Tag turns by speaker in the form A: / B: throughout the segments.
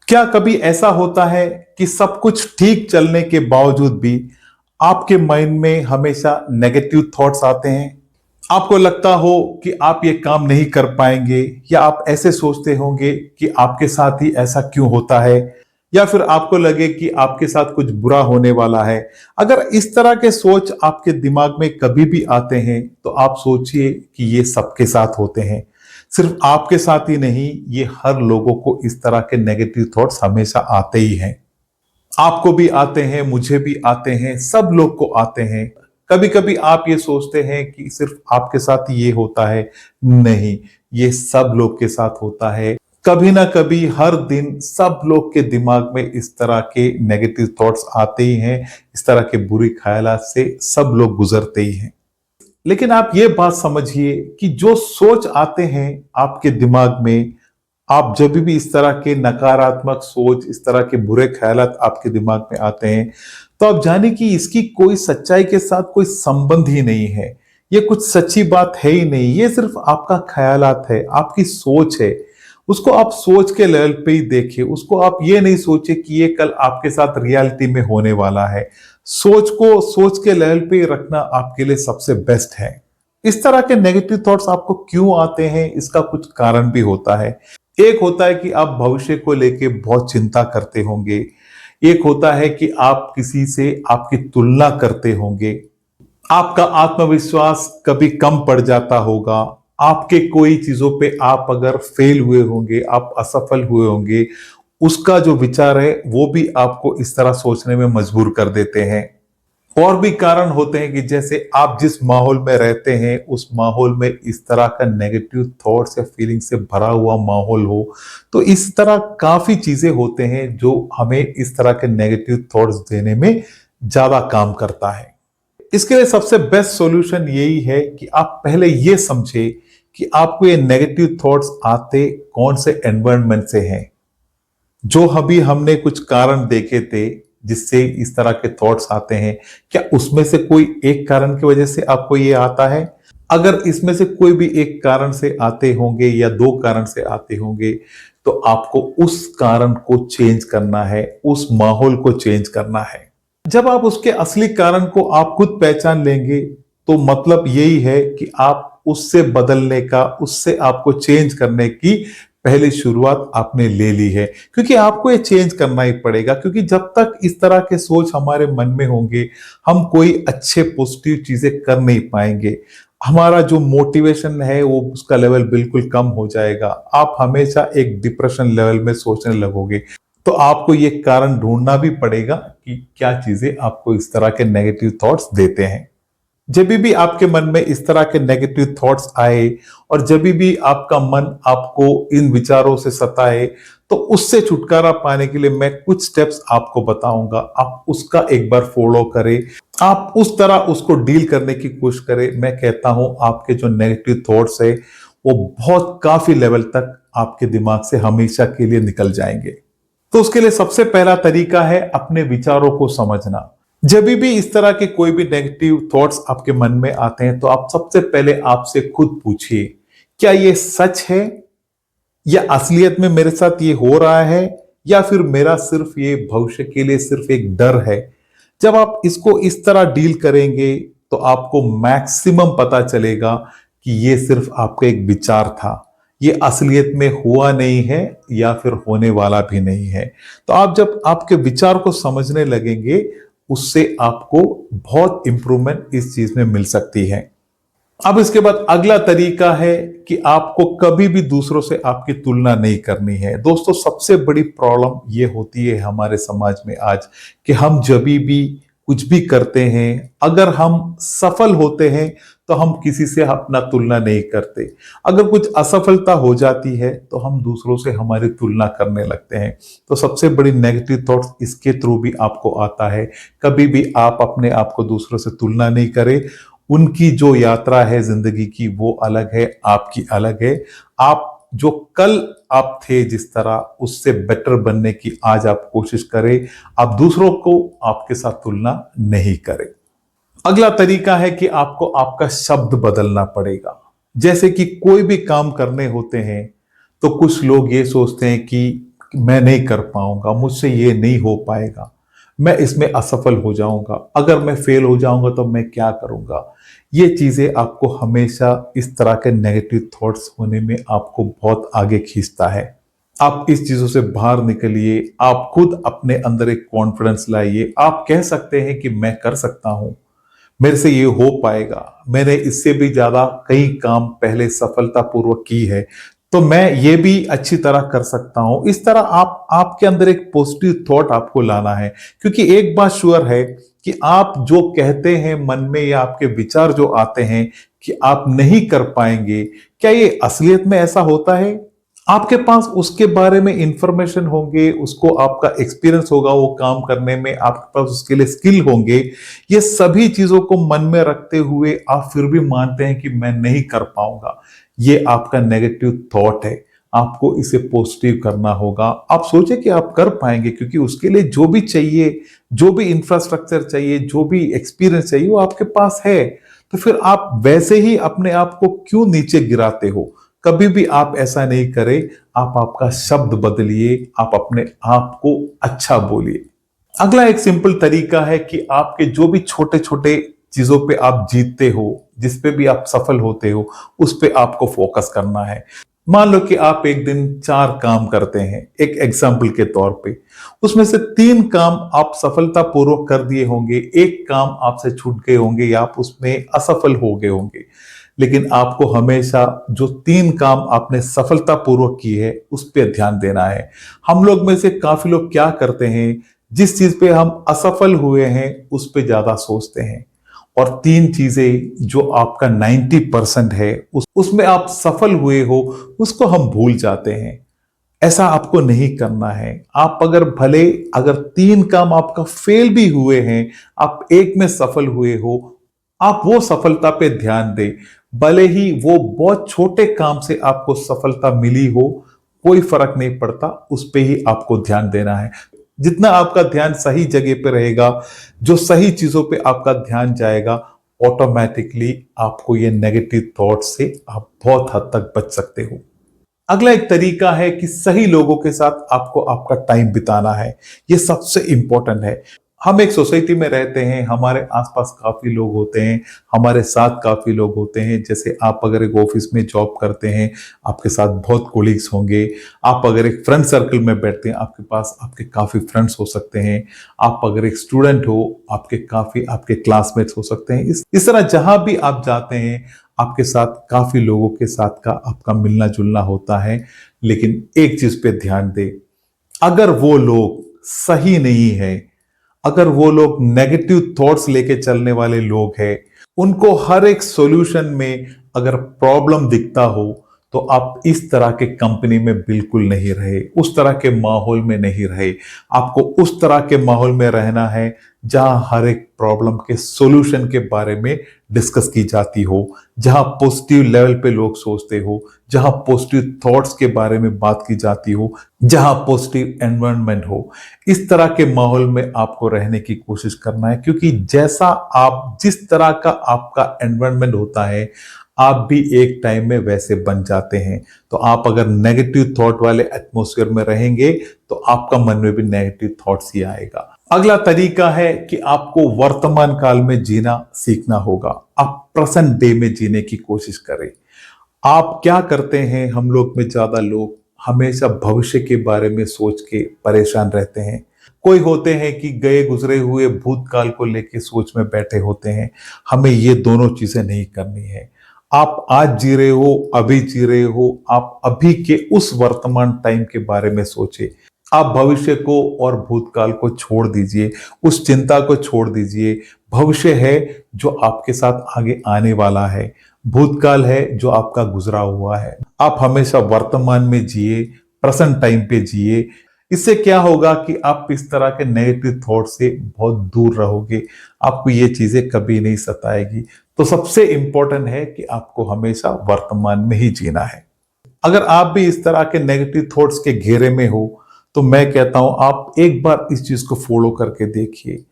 A: क्या कभी ऐसा होता है कि सब कुछ ठीक चलने के बावजूद भी आपके माइंड में हमेशा नेगेटिव थॉट्स आते हैं? आपको लगता हो कि आप ये काम नहीं कर पाएंगे, या आप ऐसे सोचते होंगे कि आपके साथ ही ऐसा क्यों होता है, या फिर आपको लगे कि आपके साथ कुछ बुरा होने वाला है। अगर इस तरह के सोच आपके दिमाग में कभी भी आते हैं तो आप सोचिए कि ये सबके साथ होते हैं। सिर्फ आपके साथ ही नहीं, ये हर लोगों को इस तरह के नेगेटिव थॉट्स हमेशा आते ही हैं। आपको भी आते हैं, मुझे भी आते हैं, सब लोग को आते हैं। कभी कभी आप ये सोचते हैं कि सिर्फ आपके साथ ही ये होता है। नहीं, ये सब लोग के साथ होता है। कभी ना कभी हर दिन सब लोग के दिमाग में इस तरह के नेगेटिव थॉट्स आते ही हैं। इस तरह के बुरी ख्यालात से सब लोग गुजरते ही हैं। लेकिन आप ये बात समझिए कि जो सोच आते हैं आपके दिमाग में, आप जब भी इस तरह के नकारात्मक सोच, इस तरह के बुरे ख्यालात आपके दिमाग में आते हैं, तो आप जाने कि इसकी कोई सच्चाई के साथ कोई संबंध ही नहीं है। ये कुछ सच्ची बात है ही नहीं, ये सिर्फ आपका ख्यालात है, आपकी सोच है। उसको आप सोच के लेवल पे ही देखिए। उसको आप ये नहीं सोचे कि ये कल आपके साथ रियलिटी में होने वाला है। सोच को सोच के लेवल पे ही रखना आपके लिए सबसे बेस्ट है। इस तरह के नेगेटिव थॉट्स आपको क्यों आते हैं, इसका कुछ कारण भी होता है। एक होता है कि आप भविष्य को लेके बहुत चिंता करते होंगे। एक होता है कि आप किसी से आपकी तुलना करते होंगे। आपका आत्मविश्वास कभी कम पड़ जाता होगा। आपके कोई चीजों पे आप अगर फेल हुए होंगे, आप असफल हुए होंगे, उसका जो विचार है वो भी आपको इस तरह सोचने में मजबूर कर देते हैं। और भी कारण होते हैं कि जैसे आप जिस माहौल में रहते हैं, उस माहौल में इस तरह का नेगेटिव थॉट्स या फीलिंग से भरा हुआ माहौल हो, तो इस तरह काफी चीजें होते हैं जो हमें इस तरह के नेगेटिव थॉट्स देने में ज्यादा काम करता है। इसके लिए सबसे बेस्ट सॉल्यूशन यही है कि आप पहले ये समझे कि आपको ये नेगेटिव थॉट्स आते कौन से एनवायरनमेंट से हैं। जो अभी हमने कुछ कारण देखे थे जिससे इस तरह के थॉट्स आते हैं, क्या उसमें से कोई एक कारण की वजह से आपको ये आता है? अगर इसमें से कोई भी एक कारण से आते होंगे या दो कारण से आते होंगे, तो आपको उस कारण को चेंज करना है, उस माहौल को चेंज करना है। जब आप उसके असली कारण को आप खुद पहचान लेंगे, तो मतलब यही है कि आप उससे बदलने का, उससे आपको चेंज करने की पहली शुरुआत आपने ले ली है। क्योंकि आपको ये चेंज करना ही पड़ेगा, क्योंकि जब तक इस तरह के सोच हमारे मन में होंगे, हम कोई अच्छे पॉजिटिव चीजें कर नहीं पाएंगे। हमारा जो मोटिवेशन है वो उसका लेवल बिल्कुल कम हो जाएगा। आप हमेशा एक डिप्रेशन लेवल में सोचने लगोगे। तो आपको ये कारण ढूंढना भी पड़ेगा कि क्या चीजें आपको इस तरह के नेगेटिव थॉट्स देते हैं। जब भी आपके मन में इस तरह के नेगेटिव थॉट्स आए, और जब भी आपका मन आपको इन विचारों से सताए, तो उससे छुटकारा पाने के लिए मैं कुछ स्टेप्स आपको बताऊंगा। आप उसका एक बार फॉलो करें। आप उस तरह उसको डील करने की कोशिश करें। मैं कहता हूं आपके जो नेगेटिव थॉट्स है वो बहुत काफी लेवल तक आपके दिमाग से हमेशा के लिए निकल जाएंगे। तो उसके लिए सबसे पहला तरीका है अपने विचारों को समझना। जब भी इस तरह के कोई भी नेगेटिव थॉट्स आपके मन में आते हैं, तो आप सबसे पहले आपसे खुद पूछिए, क्या ये सच है, या असलियत में मेरे साथ ये हो रहा है, या फिर मेरा सिर्फ ये भविष्य के लिए सिर्फ एक डर है। जब आप इसको इस तरह डील करेंगे, तो आपको मैक्सिमम पता चलेगा कि ये सिर्फ आपका एक विचार था, ये असलियत में हुआ नहीं है या फिर होने वाला भी नहीं है। तो आप जब आपके विचार को समझने लगेंगे, उससे आपको बहुत इंप्रूवमेंट इस चीज में मिल सकती है। अब इसके बाद अगला तरीका है कि आपको कभी भी दूसरों से आपकी तुलना नहीं करनी है। दोस्तों, सबसे बड़ी प्रॉब्लम ये होती है हमारे समाज में आज, कि हम जब भी कुछ भी करते हैं, अगर हम सफल होते हैं तो हम किसी से अपना तुलना नहीं करते। अगर कुछ असफलता हो जाती है तो हम दूसरों से हमारी तुलना करने लगते हैं। तो सबसे बड़ी नेगेटिव थॉट्स इसके थ्रू भी आपको आता है। कभी भी आप अपने आप को दूसरों से तुलना नहीं करें। उनकी जो यात्रा है जिंदगी की वो अलग है, आपकी अलग है। आप जो कल आप थे जिस तरह, उससे बेटर बनने की आज आप कोशिश करें। आप दूसरों को आपके साथ तुलना नहीं करें। अगला तरीका है कि आपको आपका शब्द बदलना पड़ेगा। जैसे कि कोई भी काम करने होते हैं, तो कुछ लोग ये सोचते हैं कि मैं नहीं कर पाऊंगा, मुझसे ये नहीं हो पाएगा, मैं इसमें असफल हो जाऊंगा, अगर मैं फेल हो जाऊंगा तो मैं क्या करूंगा। ये चीजें आपको हमेशा इस तरह के नेगेटिव थॉट्स होने में आपको बहुत आगे खींचता है। आप इस चीजों से बाहर निकलिए, आप खुद अपने अंदर एक कॉन्फिडेंस लाइए। आप कह सकते हैं कि मैं कर सकता हूं, मेरे से ये हो पाएगा, मैंने इससे भी ज्यादा कई काम पहले सफलतापूर्वक की है, तो मैं ये भी अच्छी तरह कर सकता हूं। इस तरह आप आपके अंदर एक पॉजिटिव थॉट आपको लाना है, क्योंकि एक बात श्योर है कि आप जो कहते हैं मन में या आपके विचार जो आते हैं कि आप नहीं कर पाएंगे, क्या ये असलियत में ऐसा होता है? आपके पास उसके बारे में इंफॉर्मेशन होंगे, उसको आपका एक्सपीरियंस होगा वो काम करने में, आपके पास उसके लिए स्किल होंगे। ये सभी चीजों को मन में रखते हुए आप फिर भी मानते हैं कि मैं नहीं कर पाऊंगा, ये आपका नेगेटिव थॉट है। आपको इसे पॉजिटिव करना होगा। आप सोचे कि आप कर पाएंगे, क्योंकि उसके लिए जो भी चाहिए, जो भी इंफ्रास्ट्रक्चर चाहिए, जो भी एक्सपीरियंस चाहिए वो आपके पास है। तो फिर आप वैसे ही अपने आप को क्यों नीचे गिराते हो? कभी भी आप ऐसा नहीं करें। आप आपका शब्द बदलिए, आप अपने आप को अच्छा बोलिए। अगला एक सिंपल तरीका है कि आपके जो भी छोटे छोटे चीजों पे आप जीतते हो, जिस पे भी आप सफल होते हो, उस पे आपको फोकस करना है। मान लो कि आप एक दिन 4 काम करते हैं, एक एग्जाम्पल के तौर पे, उसमें से 3 काम आप सफलतापूर्वक कर दिए होंगे, एक काम आपसे छूट गए होंगे या आप उसमें असफल हो गए होंगे। लेकिन आपको हमेशा जो 3 काम आपने सफलतापूर्वक की है उस पर ध्यान देना है। हम लोग में से काफी लोग क्या करते हैं, जिस चीज पे हम असफल हुए हैं उस पे ज्यादा सोचते हैं, और 3 चीजें जो आपका 90% है उसमें आप सफल हुए हो उसको हम भूल जाते हैं। ऐसा आपको नहीं करना है। आप अगर भले अगर 3 काम आपका फेल भी हुए हैं, आप एक में सफल हुए हो, आप वो सफलता पे ध्यान दें। भले ही वो बहुत छोटे काम से आपको सफलता मिली हो, कोई फर्क नहीं पड़ता, उस पे ही आपको ध्यान देना है। जितना आपका ध्यान सही जगह पे रहेगा, जो सही चीजों पे आपका ध्यान जाएगा, ऑटोमेटिकली आपको ये नेगेटिव थॉट से आप बहुत हद तक बच सकते हो। अगला एक तरीका है कि सही लोगों के साथ आपको आपका टाइम बिताना है। ये सबसे इंपॉर्टेंट है। हम एक सोसाइटी में रहते हैं, हमारे आसपास काफी लोग होते हैं, हमारे साथ काफी लोग होते हैं। जैसे आप अगर एक ऑफिस में जॉब करते हैं, आपके साथ बहुत कोलीग्स होंगे। आप अगर एक फ्रेंड सर्कल में बैठते हैं, आपके पास आपके काफी फ्रेंड्स हो सकते हैं। आप अगर एक स्टूडेंट हो, आपके काफी आपके क्लासमेट्स हो सकते हैं। इस तरह जहां भी आप जाते हैं, आपके साथ काफी लोगों के साथ का आपका मिलना जुलना होता है। लेकिन एक चीज पे ध्यान दे, अगर वो लोग सही नहीं है, अगर वो लोग नेगेटिव थॉट्स लेके चलने वाले लोग हैं, उनको हर एक सॉल्यूशन में अगर प्रॉब्लम दिखता हो, तो आप इस तरह के कंपनी में बिल्कुल नहीं रहे, उस तरह के माहौल में नहीं रहे। आपको उस तरह के माहौल में रहना है जहां हर एक प्रॉब्लम के सॉल्यूशन के बारे में डिस्कस की जाती हो, जहां पॉजिटिव लेवल पे लोग सोचते हो, जहां पॉजिटिव थॉट्स के बारे में बात की जाती हो, जहां पॉजिटिव एनवायरनमेंट हो। इस तरह के माहौल में आपको रहने की कोशिश करना है, क्योंकि जैसा आप जिस तरह का आपका एनवायरनमेंट होता है, आप भी एक टाइम में वैसे बन जाते हैं। तो आप अगर नेगेटिव थॉट वाले एटमॉस्फेयर में रहेंगे, तो आपका मन में भी नेगेटिव थॉट्स ही आएगा। अगला तरीका है कि आपको वर्तमान काल में जीना सीखना होगा। आप प्रेजेंट डे में जीने की कोशिश करें। आप क्या करते हैं, हम लोग में ज्यादा लोग हमेशा भविष्य के बारे में सोच के परेशान रहते हैं। कोई होते हैं कि गए गुजरे हुए भूतकाल को लेके सोच में बैठे होते हैं। हमें ये दोनों चीजें नहीं करनी है। आप आज जी रहे हो, अभी जी रहे हो, आप अभी के उस वर्तमान टाइम के बारे में सोचे। आप भविष्य को और भूतकाल को छोड़ दीजिए, उस चिंता को छोड़ दीजिए। भविष्य है जो आपके साथ आगे आने वाला है, भूतकाल है जो आपका गुजरा हुआ है। आप हमेशा वर्तमान में जिए, प्रेजेंट टाइम पे जिए। इससे क्या होगा कि आप इस तरह के नेगेटिव थॉट से बहुत दूर रहोगे, आपको ये चीजें कभी नहीं सताएगी। तो सबसे इंपॉर्टेंट है कि आपको हमेशा वर्तमान में ही जीना है। अगर आप भी इस तरह के नेगेटिव थॉट्स के घेरे में हो, तो मैं कहता हूं आप एक बार इस चीज को फॉलो करके देखिए।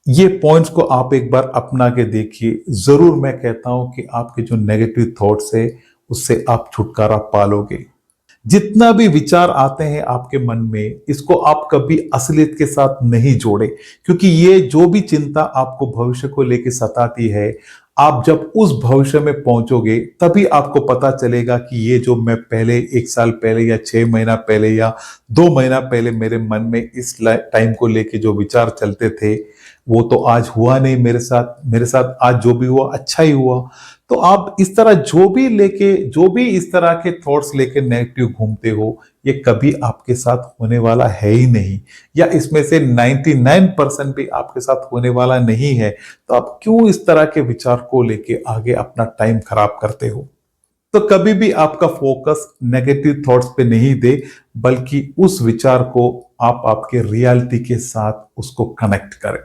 A: ये पॉइंट्स को आप एक बार अपना के देखिए। जरूर मैं कहता हूं कि आपके जो नेगेटिव थॉट्स है उससे आप छुटकारा पालोगे। जितना भी विचार आते हैं आपके मन में, इसको आप कभी असलियत के साथ नहीं जोड़े, क्योंकि ये जो भी चिंता आपको भविष्य को लेकर सताती है, आप जब उस भविष्य में पहुंचोगे तभी आपको पता चलेगा कि ये जो मैं पहले 1 साल पहले या 6 महीना पहले या 2 महीना पहले मेरे मन में इस टाइम को लेके जो विचार चलते थे, वो तो आज हुआ नहीं मेरे साथ आज जो भी हुआ अच्छा ही हुआ। तो आप इस तरह जो भी इस तरह के थॉट्स लेके नेगेटिव घूमते हो, ये कभी आपके साथ होने वाला है ही नहीं, या इसमें से 99% भी आपके साथ होने वाला नहीं है। तो आप क्यों इस तरह के विचार को लेके आगे अपना टाइम खराब करते हो? तो कभी भी आपका फोकस नेगेटिव थॉट्स पे नहीं दे, बल्कि उस विचार को आप आपके रियलिटी के साथ उसको कनेक्ट करें।